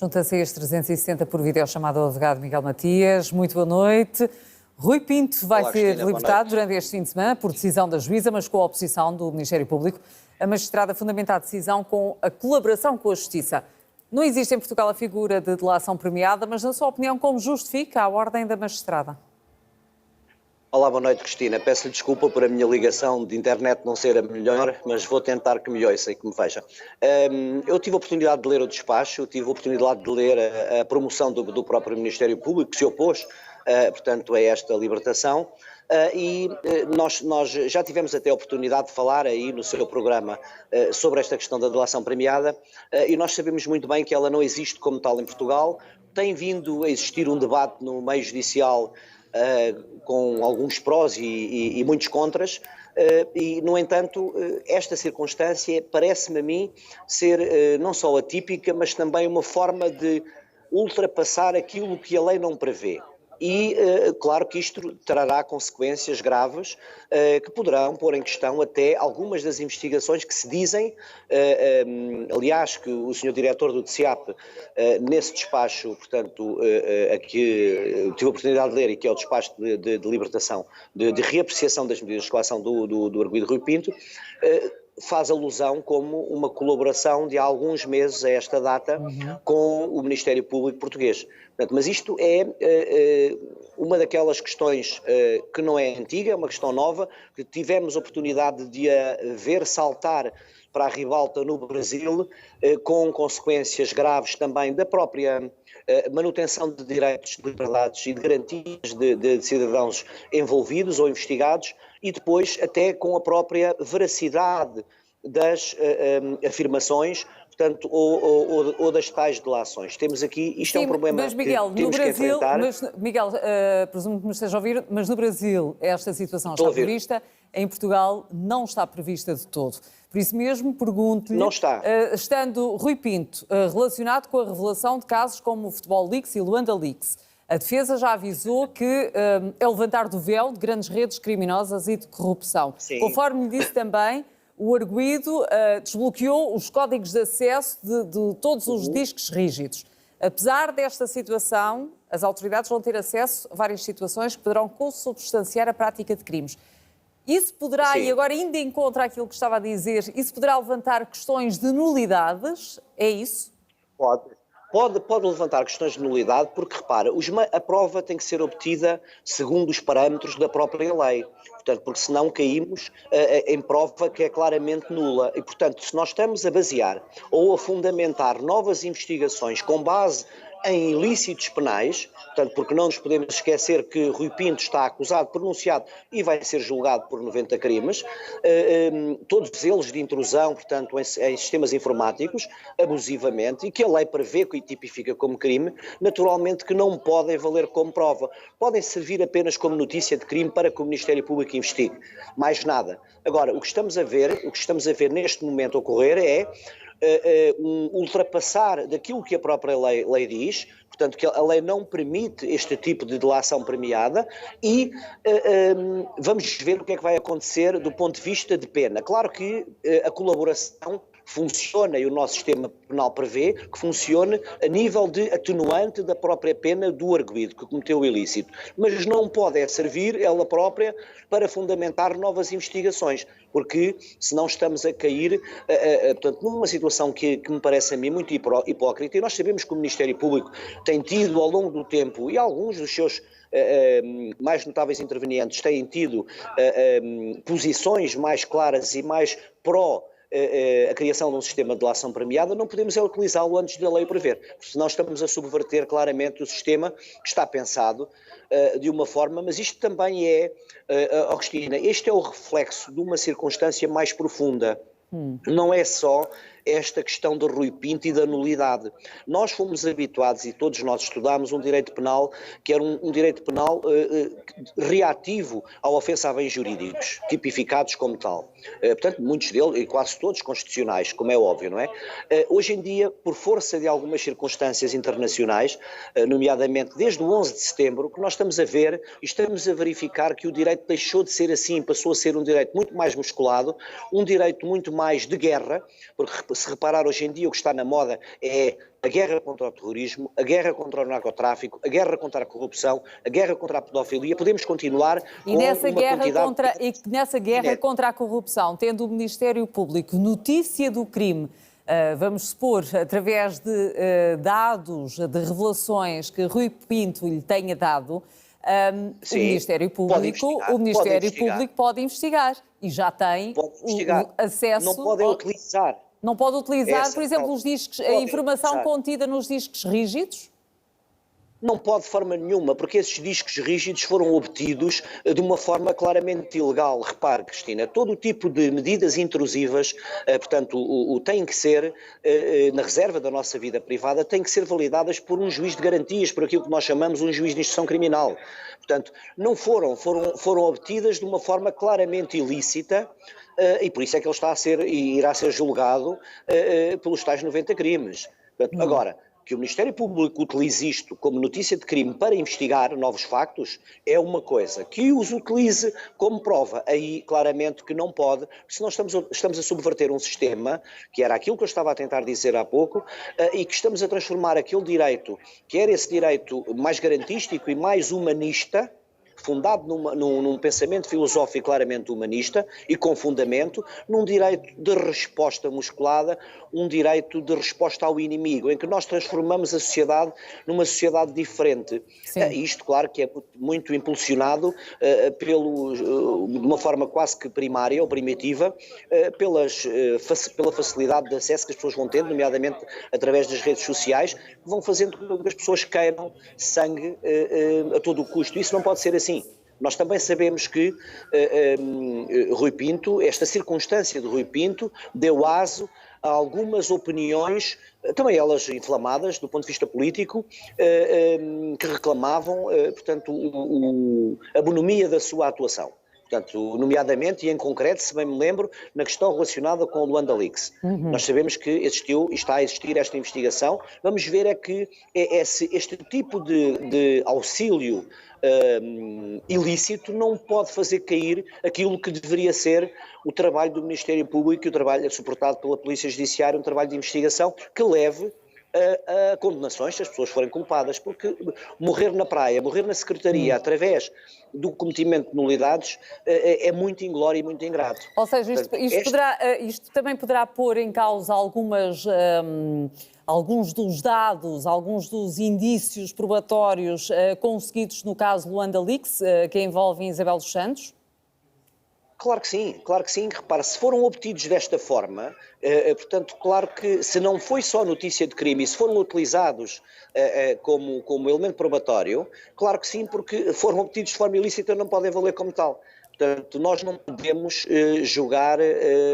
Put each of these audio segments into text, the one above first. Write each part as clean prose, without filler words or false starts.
Junta-se a este 360 por videochamada ao advogado Miguel Matias. Muito boa noite. Rui Pinto vai ser libertado durante este fim de semana por decisão da juíza, mas com a oposição do Ministério Público. A magistrada fundamenta a decisão com a colaboração com a Justiça. Não existe em Portugal a figura de delação premiada, mas, na sua opinião, como justifica a ordem da magistrada? Olá, boa noite, Cristina. Peço desculpa por a minha ligação de internet não ser a melhor, mas vou tentar que me ouça e que me veja. Eu tive a oportunidade de ler o despacho, tive a oportunidade de ler a promoção do próprio Ministério Público, que se opôs, portanto, a esta libertação. E nós já tivemos até a oportunidade de falar aí no seu programa sobre esta questão da delação premiada, e nós sabemos muito bem que ela não existe como tal em Portugal. Tem vindo a existir um debate no meio judicial com alguns prós e muitos contras, e, no entanto, esta circunstância parece-me a mim ser não só atípica, mas também uma forma de ultrapassar aquilo que a lei não prevê. E, claro que isto trará consequências graves que poderão pôr em questão até algumas das investigações que se dizem, aliás, que o Sr. Diretor do DCEAP, nesse despacho, portanto, a que tive a oportunidade de ler e que é o despacho de libertação, de reapreciação das medidas de coação do arguido Rui Pinto, faz alusão como uma colaboração de há alguns meses a esta data com o Ministério Público português. Portanto, mas isto é uma daquelas questões que não é antiga, é uma questão nova, que tivemos a oportunidade de a ver saltar para a ribalta no Brasil, com consequências graves também da própria manutenção de direitos, de liberdades e de garantias de cidadãos envolvidos ou investigados, e depois até com a própria veracidade das afirmações, portanto, ou das tais delações. Temos aqui, isto é um problema mas, Miguel, que temos que enfrentar. Miguel, presumo que me esteja a ouvir, mas no Brasil esta situação está prevista, em Portugal não está prevista de todo. Por isso mesmo, pergunto-lhe, não está. Estando Rui Pinto relacionado com a revelação de casos como o Futebol Leaks e Luanda Leaks, a defesa já avisou que é o levantar do véu de grandes redes criminosas e de corrupção. Sim. Conforme lhe disse também, o arguido desbloqueou os códigos de acesso de todos os discos rígidos. Apesar desta situação, as autoridades vão ter acesso a várias situações que poderão consubstanciar a prática de crimes. Isso poderá, e agora ainda encontra aquilo que estava a dizer, isso poderá levantar questões de nulidades? É isso? Pode levantar questões de nulidade, porque, repara, a prova tem que ser obtida segundo os parâmetros da própria lei. Portanto, porque senão caímos em prova que é claramente nula. E, portanto, se nós estamos a basear ou a fundamentar novas investigações com base em ilícitos penais, portanto, porque não nos podemos esquecer que Rui Pinto está acusado, pronunciado e vai ser julgado por 90 crimes, todos eles de intrusão, portanto, em sistemas informáticos, abusivamente, e que a lei prevê e tipifica como crime, naturalmente que não podem valer como prova. Podem servir apenas como notícia de crime para que o Ministério Público investigue. Mais nada. Agora, o que estamos a ver neste momento ocorrer é um ultrapassar daquilo que a própria lei diz, portanto que a lei não permite este tipo de delação premiada, e vamos ver o que é que vai acontecer do ponto de vista de pena. Claro que a colaboração funciona, e o nosso sistema penal prevê que funcione a nível de atenuante da própria pena do arguido que cometeu o ilícito, mas não pode servir ela própria para fundamentar novas investigações, porque senão estamos a cair, portanto, numa situação que me parece a mim muito hipócrita, e nós sabemos que o Ministério Público tem tido ao longo do tempo, e alguns dos seus mais notáveis intervenientes têm tido posições mais claras e mais pró a criação de um sistema de delação premiada, não podemos utilizá-lo antes da lei prever, porque senão estamos a subverter claramente o sistema que está pensado de uma forma, mas isto também Cristina, este é o reflexo de uma circunstância mais profunda. Não é só esta questão do Rui Pinto e da nulidade. Nós fomos habituados, e todos nós estudámos, um direito penal que era um direito penal reativo à ofensa a bens jurídicos, tipificados como tal. Portanto, muitos deles, e quase todos, constitucionais, como é óbvio, não é? Hoje em dia, por força de algumas circunstâncias internacionais, nomeadamente desde o 11 de setembro, o que nós estamos a ver, e estamos a verificar que o direito deixou de ser assim, passou a ser um direito muito mais musculado, um direito muito mais de guerra, porque se reparar hoje em dia o que está na moda é a guerra contra o terrorismo, a guerra contra o narcotráfico, a guerra contra a corrupção, a guerra contra a pedofilia. Podemos continuar E com nessa uma guerra quantidade... contra a corrupção, tendo o Ministério Público notícia do crime, vamos supor, através de dados, de revelações que Rui Pinto lhe tenha dado, Sim, o Ministério Público pode investigar e já tem o acesso... Não podem utilizar. Não pode utilizar, por exemplo, os discos, a informação contida nos discos rígidos? Não pode de forma nenhuma, porque esses discos rígidos foram obtidos de uma forma claramente ilegal. Repare, Cristina, todo o tipo de medidas intrusivas, portanto, têm que ser, na reserva da nossa vida privada, têm que ser validadas por um juiz de garantias, por aquilo que nós chamamos um juiz de instrução criminal. Portanto, não foram obtidas de uma forma claramente ilícita, e por isso é que ele irá ser julgado pelos tais 90 crimes. Portanto, agora, que o Ministério Público utilize isto como notícia de crime para investigar novos factos é uma coisa. Que os utilize como prova, aí claramente que não pode, porque senão estamos a subverter um sistema, que era aquilo que eu estava a tentar dizer há pouco, e que estamos a transformar aquele direito, que era esse direito mais garantístico e mais humanista, fundado num pensamento filosófico claramente humanista e com fundamento, num direito de resposta musculada, um direito de resposta ao inimigo, em que nós transformamos a sociedade numa sociedade diferente. Isto, claro, que é muito impulsionado de uma forma quase que primária ou primitiva, pela facilidade de acesso que as pessoas vão tendo, nomeadamente através das redes sociais, que vão fazendo com que as pessoas queiram sangue a todo o custo. Isso não pode ser assim. Nós também sabemos que Rui Pinto, esta circunstância de Rui Pinto, deu aso a algumas opiniões, também elas inflamadas do ponto de vista político, que reclamavam, portanto, a bonomia da sua atuação. Portanto, nomeadamente e em concreto, se bem me lembro, na questão relacionada com o Luanda Leaks. Nós sabemos que existiu e está a existir esta investigação. Vamos ver é que este tipo de auxílio ilícito não pode fazer cair aquilo que deveria ser o trabalho do Ministério Público e o trabalho suportado pela Polícia Judiciária, um trabalho de investigação que leve a condenações se as pessoas forem culpadas, porque morrer na praia, morrer na secretaria através do cometimento de nulidades é muito inglório e muito ingrato. Ou seja, isto também poderá pôr em causa alguns dos dados, alguns dos indícios probatórios conseguidos no caso Luanda Leaks, que envolvem Isabel dos Santos? Claro que sim. Repara, se foram obtidos desta forma, portanto, claro que se não foi só notícia de crime e se foram utilizados como elemento probatório, claro que sim, porque foram obtidos de forma ilícita, não podem valer como tal. Portanto, nós não podemos julgar,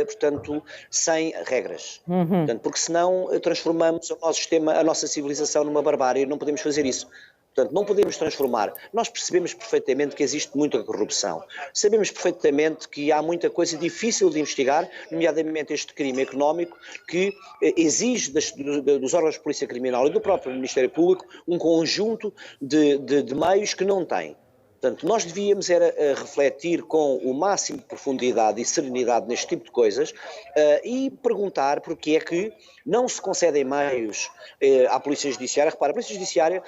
portanto, sem regras. Portanto, porque senão transformamos o nosso sistema, a nossa civilização numa barbárie e não podemos fazer isso. Portanto, não podemos transformar. Nós percebemos perfeitamente que existe muita corrupção. Sabemos perfeitamente que há muita coisa difícil de investigar, nomeadamente este crime económico, que exige dos órgãos de polícia criminal e do próprio Ministério Público um conjunto de meios que não têm. Portanto, nós devíamos refletir com o máximo de profundidade e serenidade neste tipo de coisas e perguntar porque é que não se concedem meios à Polícia Judiciária. Repara, a Polícia Judiciária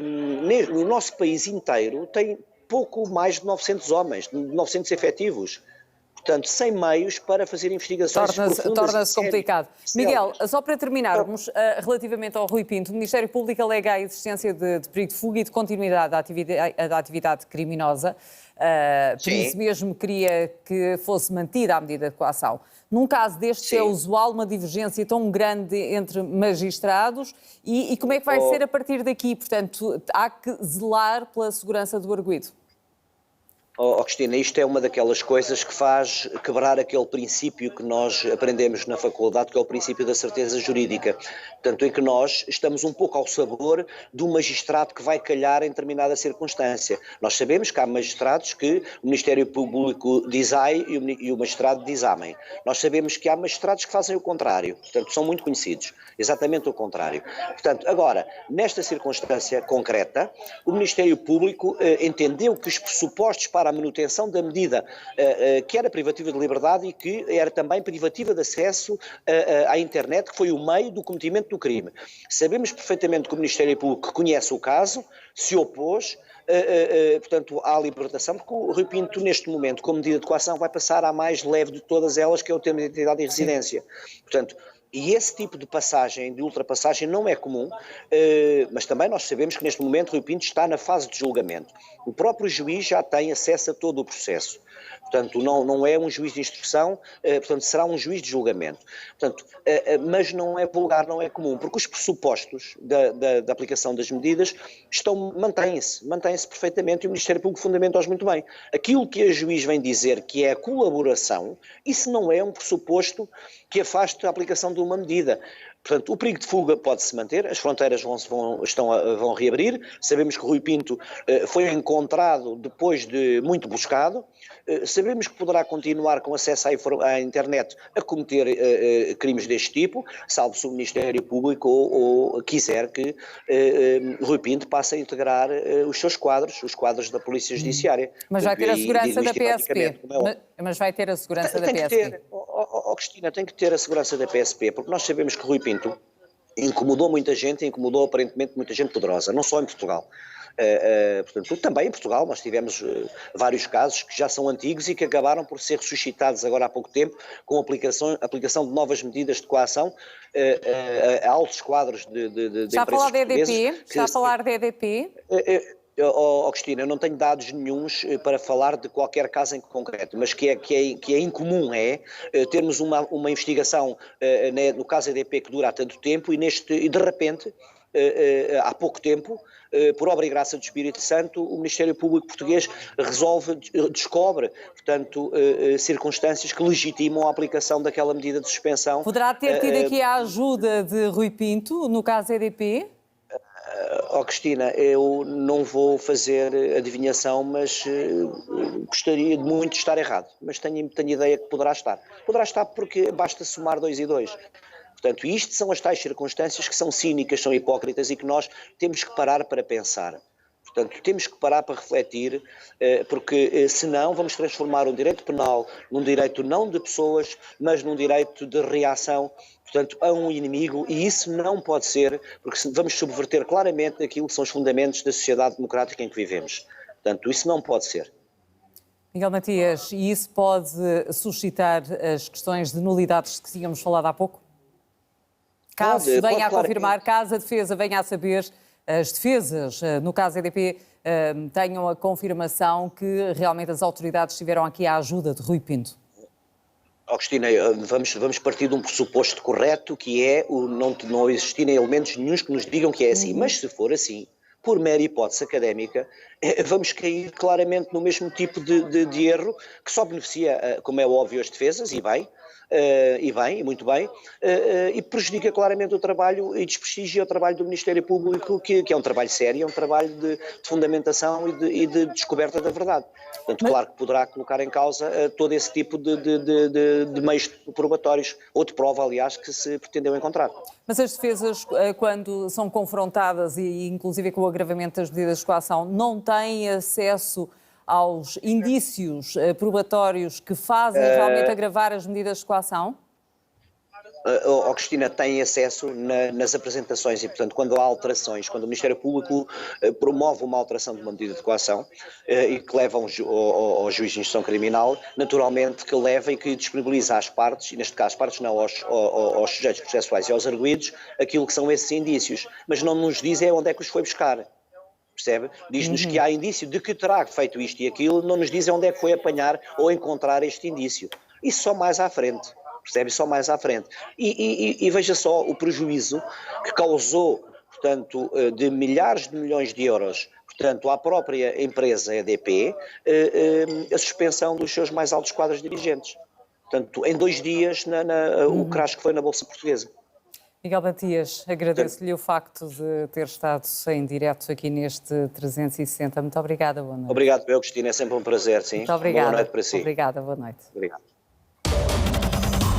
no nosso país inteiro tem pouco mais de 900 homens, 900 efetivos. Portanto, sem meios para fazer investigações profundas. Torna-se complicado. Miguel, só para terminarmos, relativamente ao Rui Pinto, o Ministério Público alega a existência de perigo de fuga e de continuidade da atividade criminosa. Por isso mesmo queria que fosse mantida a medida de coação. Num caso destes, é usual uma divergência tão grande entre magistrados e como é que vai ser a partir daqui? Portanto, há que zelar pela segurança do arguido. Cristina, isto é uma daquelas coisas que faz quebrar aquele princípio que nós aprendemos na faculdade, que é o princípio da certeza jurídica. Portanto, em que nós estamos um pouco ao sabor do magistrado que vai calhar em determinada circunstância. Nós sabemos que há magistrados que o Ministério Público diz ai e o magistrado diz amém. Nós sabemos que há magistrados que fazem o contrário. Portanto, são muito conhecidos. Exatamente o contrário. Portanto, agora, nesta circunstância concreta, o Ministério Público entendeu que os pressupostos para para a manutenção da medida que era privativa de liberdade e que era também privativa de acesso à internet, que foi o meio do cometimento do crime. Sabemos perfeitamente que o Ministério Público conhece o caso, se opôs, portanto, à libertação, porque o Rui Pinto, neste momento, como medida de coação, vai passar à mais leve de todas elas, que é o termo de identidade e residência. Portanto, e esse tipo de passagem, de ultrapassagem, não é comum, mas também nós sabemos que neste momento Rui Pinto está na fase de julgamento. O próprio juiz já tem acesso a todo o processo. Portanto, não é um juiz de instrução, portanto, será um juiz de julgamento. Portanto, mas não é vulgar, não é comum, porque os pressupostos da aplicação das medidas mantêm-se perfeitamente e o Ministério Público fundamenta-os muito bem. Aquilo que a juiz vem dizer que é a colaboração, isso não é um pressuposto que afaste a aplicação de uma medida. Portanto, o perigo de fuga pode-se manter, as fronteiras vão reabrir, sabemos que Rui Pinto foi encontrado depois de muito buscado, sabemos que poderá continuar com acesso à internet a cometer crimes deste tipo, salvo se o Ministério Público ou quiser que Rui Pinto passe a integrar os seus quadros, os quadros da Polícia Judiciária. Mas vai ter a segurança da PSP. Mas vai ter a segurança da PSP. Cristina, tem que ter a segurança da PSP, porque nós sabemos que Rui Pinto incomodou muita gente, incomodou aparentemente muita gente poderosa, não só em Portugal. Portanto, também em Portugal nós tivemos vários casos que já são antigos e que acabaram por ser ressuscitados agora há pouco tempo com a aplicação de novas medidas de coação a altos quadros de Está a falar de EDP? Está a falar de EDP? Cristina, eu não tenho dados nenhuns para falar de qualquer caso em concreto, mas que é incomum termos uma investigação no caso EDP que dura há tanto tempo e de repente, há pouco tempo, por obra e graça do Espírito Santo, o Ministério Público português descobre, portanto, circunstâncias que legitimam a aplicação daquela medida de suspensão. Poderá ter tido aqui a ajuda de Rui Pinto, no caso EDP? Cristina, eu não vou fazer adivinhação, mas gostaria de muito de estar errado, mas tenho ideia que poderá estar. Poderá estar porque basta somar 2 e 2. Portanto, isto são as tais circunstâncias que são cínicas, são hipócritas e que nós temos que parar para pensar. Portanto, temos que parar para refletir, porque senão vamos transformar o direito penal num direito não de pessoas, mas num direito de reação, portanto, a um inimigo, e isso não pode ser, porque vamos subverter claramente aquilo que são os fundamentos da sociedade democrática em que vivemos. Portanto, isso não pode ser. Miguel Matias, e isso pode suscitar as questões de nulidades que tínhamos falado há pouco? Caso venha a confirmar, caso a defesa venha a saber, as defesas, no caso EDP, tenham a confirmação que realmente as autoridades tiveram aqui a ajuda de Rui Pinto. Cristina, vamos partir de um pressuposto correto, que é não existirem elementos nenhuns que nos digam que é assim. Mas se for assim, por mera hipótese académica, vamos cair claramente no mesmo tipo de erro que só beneficia, como é óbvio, as defesas, e muito bem, e prejudica claramente o trabalho e desprestigia o trabalho do Ministério Público, que é um trabalho sério, é um trabalho de fundamentação e de descoberta da verdade. Portanto, claro que poderá colocar em causa todo esse tipo de meios probatórios, ou de prova, aliás, que se pretendeu encontrar. Mas as defesas, quando são confrontadas, e inclusive com o agravamento das medidas de coação, não têm acesso aos indícios probatórios que fazem realmente agravar as medidas de coação? Cristina, tem acesso nas apresentações e, portanto, quando há alterações, quando o Ministério Público promove uma alteração de uma medida de coação e que leva ao juiz de instrução criminal, naturalmente que leva e que disponibiliza às partes, e neste caso às partes não, aos sujeitos processuais e aos arguidos, aquilo que são esses indícios, mas não nos diz onde é que os foi buscar. Percebe? Diz-nos que há indício de que terá feito isto e aquilo, não nos diz onde é que foi apanhar ou encontrar este indício. Isso só mais à frente. Percebe? Só mais à frente. E veja só o prejuízo que causou, portanto, de milhares de milhões de euros, portanto, à própria empresa EDP, a suspensão dos seus mais altos quadros dirigentes. Portanto, em 2 dias, o crash que foi na Bolsa Portuguesa. Miguel Matias, agradeço-lhe o facto de ter estado em direto aqui neste 360. Muito obrigada, boa noite. Obrigado, Cristina, é sempre um prazer, sim. Muito obrigada. Boa noite para si. Obrigada, boa noite. Obrigado.